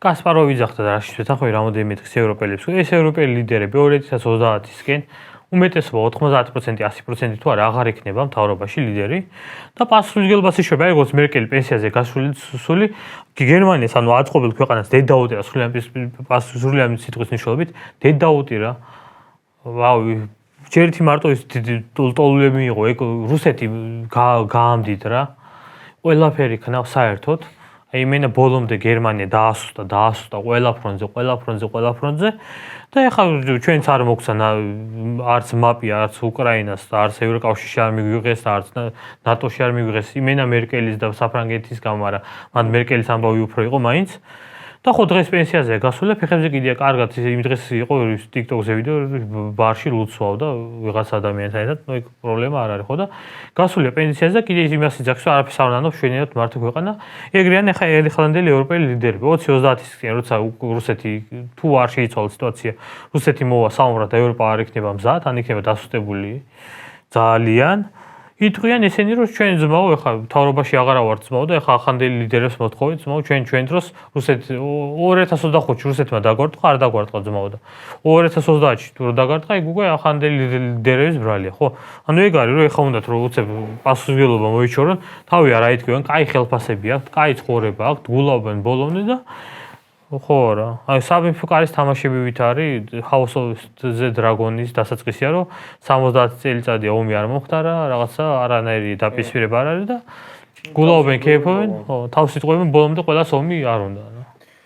კასპაროვი ძახდა და რაში შეთანხმები რამოდენიმე დღის ევროპელებს. ეს ევროპელი ლიდერები 2030-ისკენ უმეტესობა 90%, 100% თუ არა აღარ იქნება მთავრობაში ლიდერი და პასუხისმგებლობას იშუება, როგორც მერკელი პენსიაზე გასული გერმანიას, ანუ აწყობილ ქვეყანას დედ დაუტირა სრულიად სიტყვის მნიშვნელობით, დედ დაუტირა. ვაუ, ჯერითი მარტო ის ტოლულები მიიღო, ეგ რუსეთი გაამდიდრა. ყველაფერი ქნა საერთოდ. აი მენა ბოლომდე გერმანია დაასუსტა ყველა ფრონტზე და ეხლა ჩვენც არ მოგცა არც მაპი, არც უკრაინას და არც ევროკავშირში არ მიგვიღეს და არც ნატოში არ მიგვიღეს იმენა მერკელის და საფრანგეთის გამო, მაგრამ მან მერკელის ამბავი უფრო იყო მაინც. და ხო დღეს პენსიაზე გასულა, ფეხებზე კიდია კარგად იმ დღეს იყო TikTok-ზე ვიდეო ბარში ლუცვავ და ვიღაც ადამიანთან ერთად, ნუ ეგ პრობლემა არ არის ხო და გასულია პენსიაზე და კიდე იმას იძახს, რომ არაფერს არ ნანობს შვენიათ მარტო ქვეყანა. ეგრიან ახლა ეხლანდელი ევროპელი ლიდერები 2030-ისკენ როცა რუსეთი თუ არ შეიცვალა სიტუაცია, რუსეთი მოვა საომრად და ევროპა არ იქნება მზად, ან იქნება დასუსტებული ძალიან. იტყვიან ესენი რომ ჩვენ ძმაო ეხლა მთავრობაში აღარა ვართ ძმაო და ეხლა ახანდელი ლიდერებს მოთხოვით ძმაო ჩვენ დროს რუსეთი 2025-ში რუსეთმა დაგვარტყა არ დაგვარტყა ძმაო და 2030-ში თუ დაგარტყა იქ უკვე ახანდელი ლიდერების ბრალია ხო ანუ ეგ არის რომ ეხლა უნდათ რომ უცებ პასუხისმგებლობა მოიჩორონ თავი არა იტყვიან კაი ხელფასები აქვთ კაი ცხოვრება აქვთ გულავენ ბოლომდე და ხო რა აი საბინფო კარის თამაშებივით არის House of the Dragon-ის დასაწყისია რომ 70 წელიწადია ომი არ მომხდარა რაღაცა არანაირი დაპირისპირება არ არის და გულავენ კეიფობენ ხო თავს იტყვიან ბოლომდე ყველას ომი არ უნდა